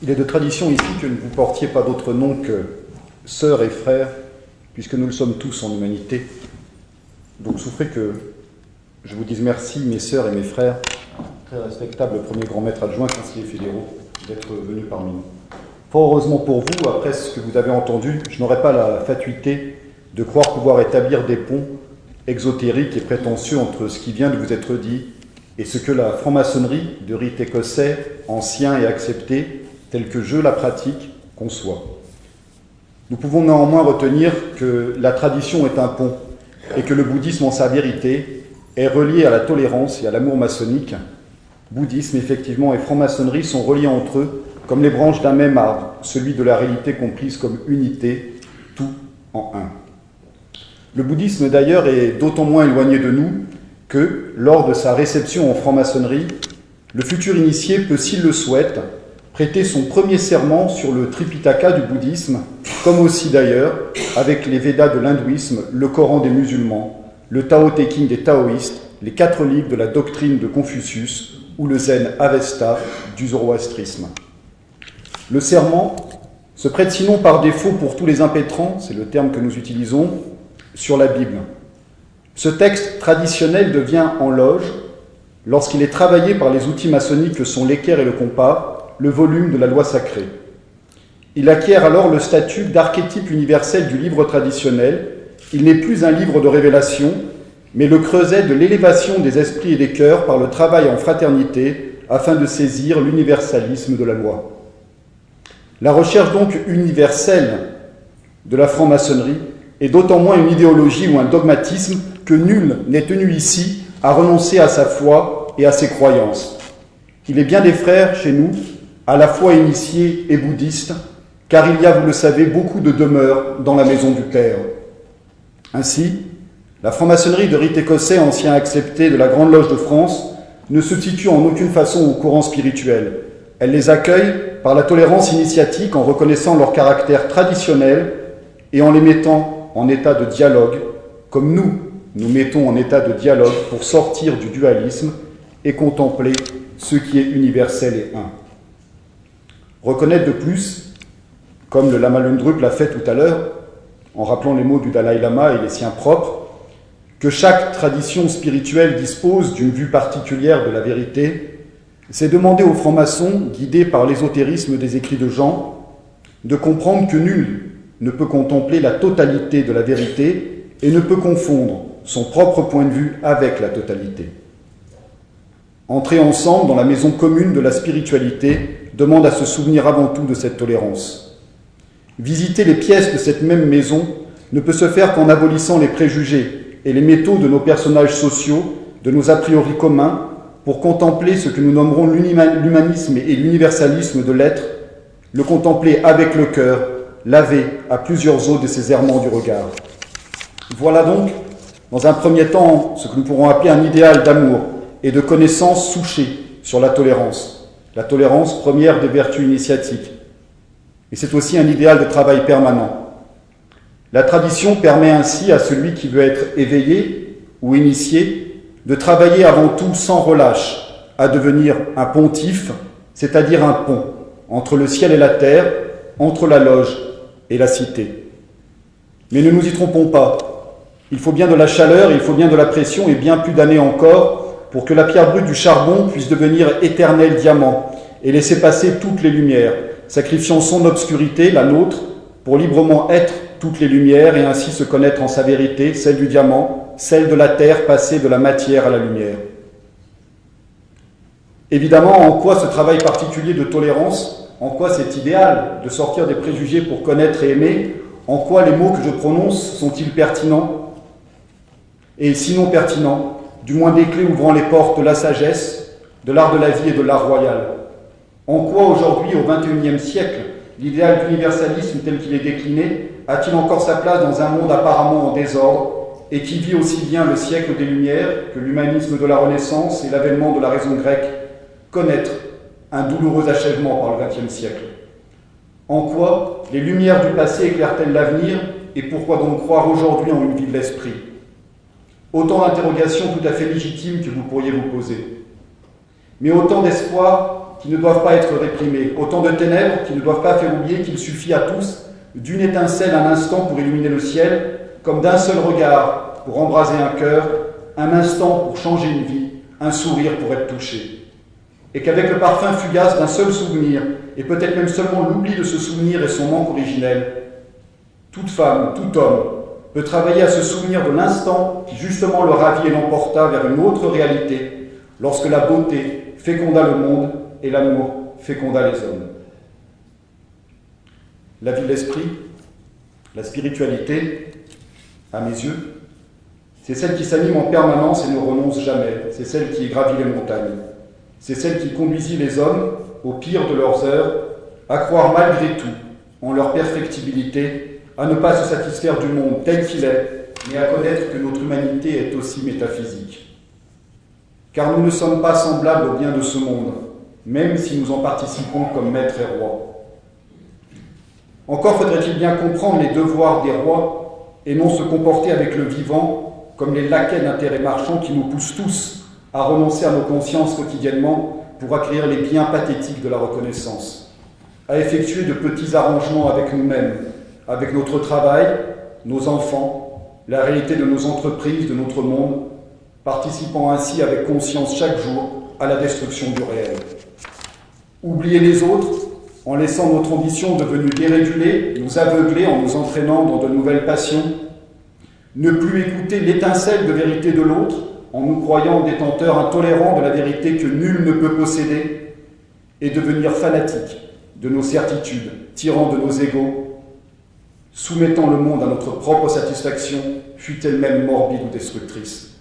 Il est de tradition ici que ne vous portiez pas d'autre nom que sœurs et frères, puisque nous le sommes tous en humanité. Donc souffrez que je vous dise merci, mes sœurs et mes frères, très respectable premier grand maître adjoint, conseiller fédéraux, d'être venus parmi nous. Fort heureusement pour vous, après ce que vous avez entendu, je n'aurai pas la fatuité de croire pouvoir établir des ponts exotériques et prétentieux entre ce qui vient de vous être dit et ce que la franc-maçonnerie de rite écossais, ancien et accepté, tel que je la pratique, conçoit. Nous pouvons néanmoins retenir que la tradition est un pont et que le bouddhisme en sa vérité est relié à la tolérance et à l'amour maçonnique. Bouddhisme, effectivement, et franc-maçonnerie sont reliés entre eux comme les branches d'un même arbre, celui de la réalité comprise comme unité, tout en un. Le bouddhisme, d'ailleurs, est d'autant moins éloigné de nous que, lors de sa réception en franc-maçonnerie, le futur initié peut, s'il le souhaite, prêter son premier serment sur le Tripitaka du bouddhisme, comme aussi d'ailleurs, avec les Védas de l'hindouisme, le Coran des musulmans, le Tao Te Ching des taoïstes, les 4 livres de la doctrine de Confucius ou le Zen Avesta du zoroastrisme. Le serment se prête sinon par défaut pour tous les impétrants, c'est le terme que nous utilisons, sur la Bible. Ce texte traditionnel devient en loge, lorsqu'il est travaillé par les outils maçonniques que sont l'équerre et le compas, le volume de la loi sacrée. Il acquiert alors le statut d'archétype universel du livre traditionnel. Il n'est plus un livre de révélation, mais le creuset de l'élévation des esprits et des cœurs par le travail en fraternité afin de saisir l'universalisme de la loi. La recherche donc universelle de la franc-maçonnerie est d'autant moins une idéologie ou un dogmatisme que nul n'est tenu ici à renoncer à sa foi et à ses croyances. Il est bien des frères chez nous, à la fois initiés et bouddhistes, car il y a, vous le savez, beaucoup de demeures dans la maison du Père. Ainsi, la franc-maçonnerie de rite écossais ancien accepté de la Grande Loge de France ne se situe en aucune façon au courant spirituel. Elle les accueille par la tolérance initiatique en reconnaissant leur caractère traditionnel et en les mettant en état de dialogue, comme nous mettons en état de dialogue pour sortir du dualisme et contempler ce qui est universel et un. Reconnaître de plus, comme le Lama Lundrup l'a fait tout à l'heure, en rappelant les mots du Dalai Lama et les siens propres, que chaque tradition spirituelle dispose d'une vue particulière de la vérité, c'est demander aux francs-maçons, guidés par l'ésotérisme des écrits de Jean, de comprendre que nul ne peut contempler la totalité de la vérité et ne peut confondre son propre point de vue avec la totalité. Entrer ensemble dans la maison commune de la spiritualité demande à se souvenir avant tout de cette tolérance. Visiter les pièces de cette même maison ne peut se faire qu'en abolissant les préjugés et les métaux de nos personnages sociaux, de nos a priori communs, pour contempler ce que nous nommerons l'humanisme et l'universalisme de l'être, le contempler avec le cœur, lavé à plusieurs eaux de ces errements du regard. Voilà donc, dans un premier temps, ce que nous pourrons appeler un idéal d'amour et de connaissance souché sur la tolérance première des vertus initiatiques. Et c'est aussi un idéal de travail permanent. La tradition permet ainsi à celui qui veut être éveillé ou initié de travailler avant tout sans relâche à devenir un pontife, c'est-à-dire un pont entre le ciel et la terre, entre la loge et la cité. Mais ne nous y trompons pas, il faut bien de la chaleur, il faut bien de la pression et bien plus d'années encore pour que la pierre brute du charbon puisse devenir éternel diamant et laisser passer toutes les lumières, sacrifiant son obscurité, la nôtre, pour librement être toutes les lumières et ainsi se connaître en sa vérité, celle du diamant, celle de la terre passée de la matière à la lumière. Évidemment, en quoi ce travail particulier de tolérance, en quoi cet idéal de sortir des préjugés pour connaître et aimer, en quoi les mots que je prononce sont-ils pertinents? Et sinon pertinents, du moins des clés ouvrant les portes de la sagesse, de l'art de la vie et de l'art royal. En quoi aujourd'hui, au XXIe siècle, l'idéal d'universalisme tel qu'il est décliné a-t-il encore sa place dans un monde apparemment en désordre et qui vit aussi bien le siècle des Lumières que l'humanisme de la Renaissance et l'avènement de la raison grecque connaître un douloureux achèvement par le XXe siècle? En quoi les lumières du passé éclairent-elles l'avenir et pourquoi donc croire aujourd'hui en une vie de l'esprit? Autant d'interrogations tout à fait légitimes que vous pourriez vous poser. Mais autant d'espoir qui ne doivent pas être réprimées, autant de ténèbres qui ne doivent pas faire oublier qu'il suffit à tous d'une étincelle un instant pour illuminer le ciel, comme d'un seul regard pour embraser un cœur, un instant pour changer une vie, un sourire pour être touché. Et qu'avec le parfum fugace d'un seul souvenir, et peut-être même seulement l'oubli de ce souvenir et son manque originel, toute femme, tout homme peut travailler à se souvenir de l'instant qui justement le ravit et l'emporta vers une autre réalité, lorsque la beauté féconda le monde et l'amour féconda les hommes. La vie de l'esprit, la spiritualité, à mes yeux, c'est celle qui s'anime en permanence et ne renonce jamais. C'est celle qui gravit les montagnes. C'est celle qui conduisit les hommes, au pire de leurs heures, à croire malgré tout en leur perfectibilité, à ne pas se satisfaire du monde tel qu'il est, mais à connaître que notre humanité est aussi métaphysique. Car nous ne sommes pas semblables au bien de ce monde, même si nous en participons comme maîtres et rois. Encore faudrait-il bien comprendre les devoirs des rois et non se comporter avec le vivant comme les laquais d'intérêts marchands qui nous poussent tous à renoncer à nos consciences quotidiennement pour acquérir les biens pathétiques de la reconnaissance, à effectuer de petits arrangements avec nous-mêmes, avec notre travail, nos enfants, la réalité de nos entreprises, de notre monde, participant ainsi avec conscience chaque jour à la destruction du réel. Oublier les autres, en laissant notre ambition devenue dérégulée, nous aveugler en nous entraînant dans de nouvelles passions, ne plus écouter l'étincelle de vérité de l'autre, en nous croyant détenteurs intolérants de la vérité que nul ne peut posséder, et devenir fanatiques de nos certitudes, tyrans de nos égos, soumettant le monde à notre propre satisfaction, fût-elle même morbide ou destructrice.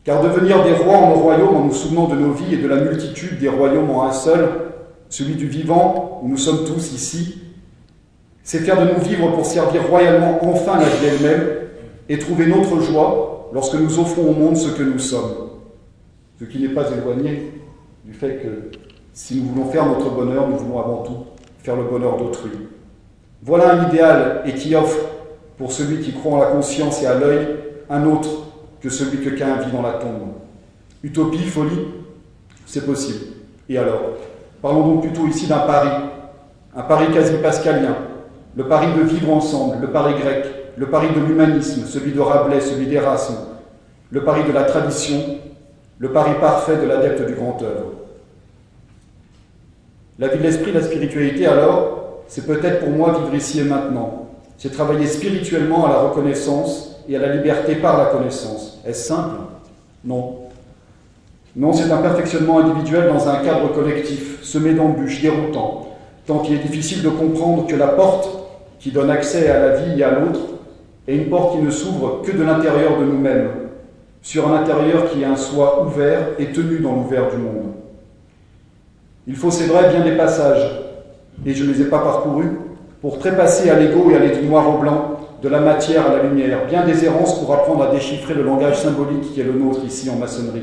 Car devenir des rois en nos royaumes en nous souvenant de nos vies et de la multitude des royaumes en un seul, celui du vivant, où nous sommes tous ici, c'est faire de nous vivre pour servir royalement enfin la vie elle-même et trouver notre joie lorsque nous offrons au monde ce que nous sommes. Ce qui n'est pas éloigné du fait que si nous voulons faire notre bonheur, nous voulons avant tout faire le bonheur d'autrui. Voilà un idéal et qui offre, pour celui qui croit en la conscience et à l'œil, un autre que celui que Caïn vit dans la tombe. Utopie, folie, c'est possible. Et alors ? Parlons donc plutôt ici d'un pari quasi pascalien, le pari de vivre ensemble, le pari grec, le pari de l'humanisme, celui de Rabelais, celui d'Erasme, le pari de la tradition, le pari parfait de l'adepte du grand œuvre. La vie de l'esprit, la spiritualité, alors, c'est peut-être pour moi vivre ici et maintenant. C'est travailler spirituellement à la reconnaissance et à la liberté par la connaissance. Est-ce simple ? Non. Non, c'est un perfectionnement individuel dans un cadre collectif, semé d'embûches, déroutant, tant qu'il est difficile de comprendre que la porte qui donne accès à la vie et à l'autre est une porte qui ne s'ouvre que de l'intérieur de nous-mêmes, sur un intérieur qui est un soi ouvert et tenu dans l'ouvert du monde. Il faut, c'est vrai, bien des passages, et je ne les ai pas parcourus, pour trépasser à l'ego et à l'étui noir au blanc, de la matière à la lumière, bien des errances pour apprendre à déchiffrer le langage symbolique qui est le nôtre ici en maçonnerie.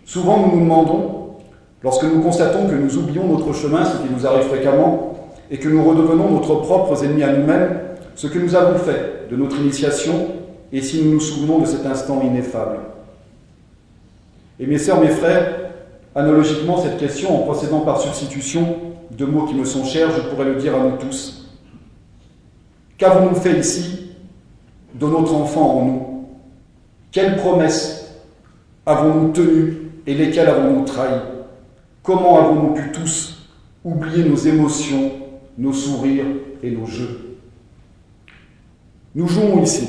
Souvent, nous nous demandons, lorsque nous constatons que nous oublions notre chemin, ce qui nous arrive fréquemment, et que nous redevenons notre propres ennemis à nous-mêmes, ce que nous avons fait de notre initiation, et si nous nous souvenons de cet instant ineffable. Et mes sœurs, mes frères, analogiquement, cette question, en procédant par substitution de mots qui me sont chers, je pourrais le dire à nous tous. Qu'avons-nous fait ici de notre enfant en nous? Quelles promesses avons-nous tenues et lesquelles avons-nous trahi? Comment avons-nous pu tous oublier nos émotions, nos sourires et nos jeux? Nous jouons ici,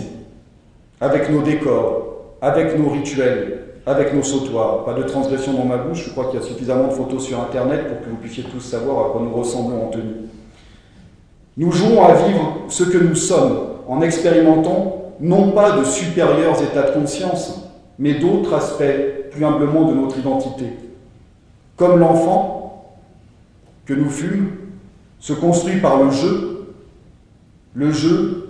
avec nos décors, avec nos rituels, avec nos sautoirs. Pas de transgression dans ma bouche, je crois qu'il y a suffisamment de photos sur Internet pour que vous puissiez tous savoir à quoi nous ressemblons en tenue. Nous jouons à vivre ce que nous sommes, en expérimentant non pas de supérieurs états de conscience, mais d'autres aspects plus humblement de notre identité. Comme l'enfant que nous fûmes, se construit par le jeu, le JE,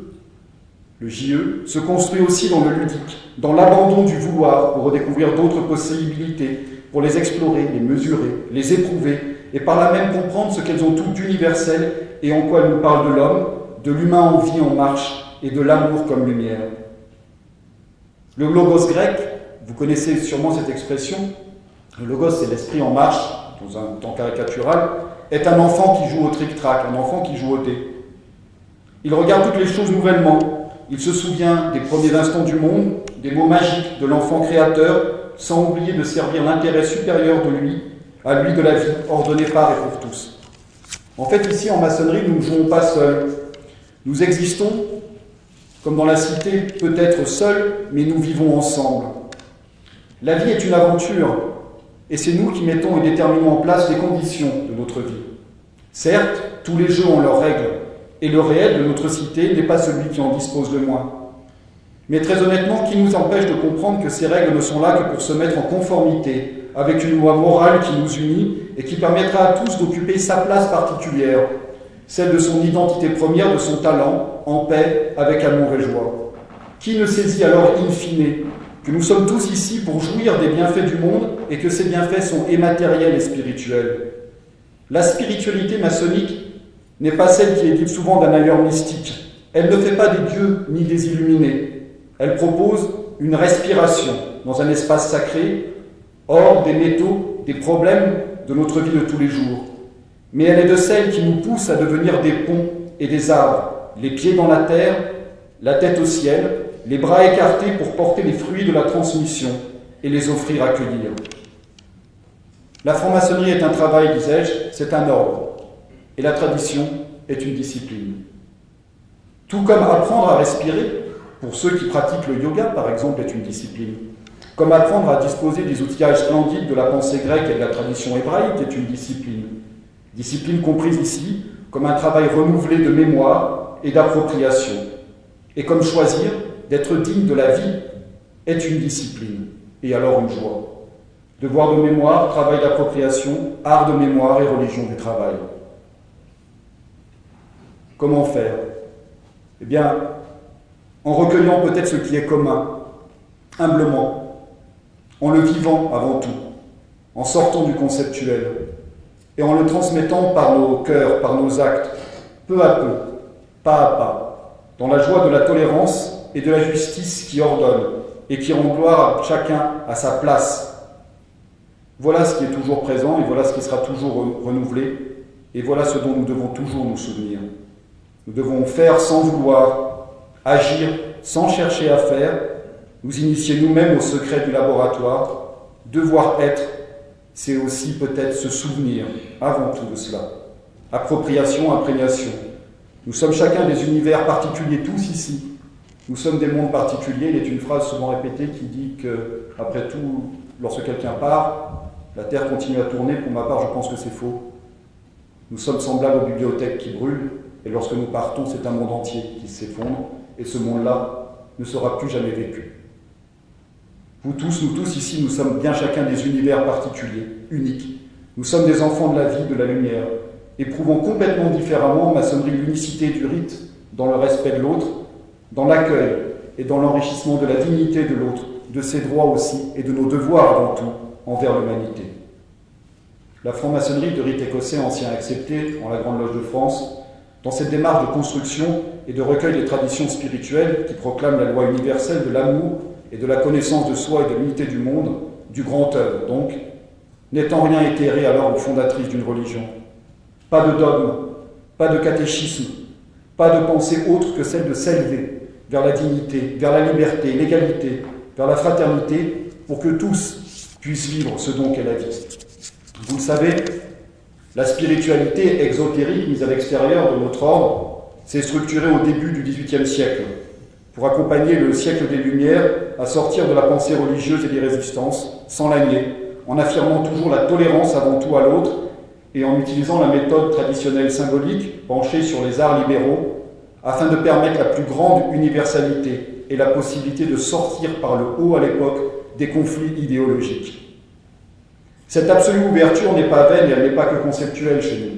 se construit aussi dans le ludique, dans l'abandon du vouloir pour redécouvrir d'autres possibilités, pour les explorer, les mesurer, les éprouver, et par là même comprendre ce qu'elles ont toutes d'universel et en quoi elles nous parlent de l'homme, de l'humain en vie, en marche, et de l'amour comme lumière. Le logos grec, vous connaissez sûrement cette expression, le logos c'est l'esprit en marche, dans un temps caricatural, est un enfant qui joue au tric-trac, un enfant qui joue au dé. Il regarde toutes les choses nouvellement. Il se souvient des premiers instants du monde, des mots magiques de l'enfant créateur, sans oublier de servir l'intérêt supérieur de lui, à lui de la vie, ordonnée par et pour tous. En fait, ici, en maçonnerie, nous ne jouons pas seuls. Nous existons, comme dans la cité, peut-être seuls, mais nous vivons ensemble. La vie est une aventure, et c'est nous qui mettons et déterminons en place les conditions de notre vie. Certes, tous les jeux ont leurs règles, et le réel de notre cité n'est pas celui qui en dispose le moins. Mais très honnêtement, qui nous empêche de comprendre que ces règles ne sont là que pour se mettre en conformité avec une loi morale qui nous unit et qui permettra à tous d'occuper sa place particulière, celle de son identité première, de son talent, en paix, avec amour et joie. Qui ne saisit alors in fine que nous sommes tous ici pour jouir des bienfaits du monde et que ces bienfaits sont immatériels et spirituels. La spiritualité maçonnique n'est pas celle qui est dite souvent d'un ailleurs mystique. Elle ne fait pas des dieux ni des illuminés. Elle propose une respiration dans un espace sacré, hors des métaux, des problèmes de notre vie de tous les jours. Mais elle est de celles qui nous poussent à devenir des ponts et des arbres, les pieds dans la terre, la tête au ciel, les bras écartés pour porter les fruits de la transmission et les offrir à cueillir. La franc-maçonnerie est un travail, disais-je, c'est un ordre. Et la tradition est une discipline. Tout comme apprendre à respirer, pour ceux qui pratiquent le yoga, par exemple, est une discipline. Comme apprendre à disposer des outillages splendides de la pensée grecque et de la tradition hébraïque est une discipline. Discipline comprise ici comme un travail renouvelé de mémoire et d'appropriation. Et comme choisir d'être digne de la vie est une discipline, et alors une joie. Devoir de mémoire, travail d'appropriation, art de mémoire et religion du travail. Comment faire? Eh bien, en recueillant peut-être ce qui est commun, humblement, en le vivant avant tout, en sortant du conceptuel, et en le transmettant par nos cœurs, par nos actes, peu à peu, pas à pas, dans la joie de la tolérance et de la justice qui ordonne et qui rend gloire à chacun à sa place. Voilà ce qui est toujours présent et voilà ce qui sera toujours renouvelé et voilà ce dont nous devons toujours nous souvenir. Nous devons faire sans vouloir, agir sans chercher à faire, nous initier nous-mêmes au secret du laboratoire, devoir être, c'est aussi peut-être se souvenir avant tout de cela. Appropriation, imprégnation. Nous sommes chacun des univers particuliers, tous ici. Nous sommes des mondes particuliers. Il y a une phrase souvent répétée qui dit que, après tout, lorsque quelqu'un part, la Terre continue à tourner. Pour ma part, je pense que c'est faux. Nous sommes semblables aux bibliothèques qui brûlent, et lorsque nous partons, c'est un monde entier qui s'effondre, et ce monde-là ne sera plus jamais vécu. Vous tous, nous tous ici, nous sommes bien chacun des univers particuliers, uniques. Nous sommes des enfants de la vie, de la lumière, éprouvant complètement différemment en maçonnerie l'unicité du rite, dans le respect de l'autre, dans l'accueil et dans l'enrichissement de la dignité de l'autre, de ses droits aussi et de nos devoirs avant tout envers l'humanité. La franc-maçonnerie de rite écossais ancien accepté en la Grande Loge de France, dans cette démarche de construction et de recueil des traditions spirituelles qui proclament la loi universelle de l'amour et de la connaissance de soi et de l'unité du monde, du grand œuvre donc, n'étant rien éthéré alors aux fondatrices d'une religion. Pas de dogme, pas de catéchisme, pas de pensée autre que celle de s'élever vers la dignité, vers la liberté, l'égalité, vers la fraternité, pour que tous puissent vivre ce don qu'est la vie. Vous le savez, la spiritualité exotérique mise à l'extérieur de notre ordre s'est structurée au début du XVIIIe siècle pour accompagner le siècle des Lumières à sortir de la pensée religieuse et des résistances, sans la nier, en affirmant toujours la tolérance avant tout à l'autre et en utilisant la méthode traditionnelle symbolique penchée sur les arts libéraux afin de permettre la plus grande universalité et la possibilité de sortir par le haut à l'époque des conflits idéologiques. Cette absolue ouverture n'est pas vaine et elle n'est pas que conceptuelle chez nous.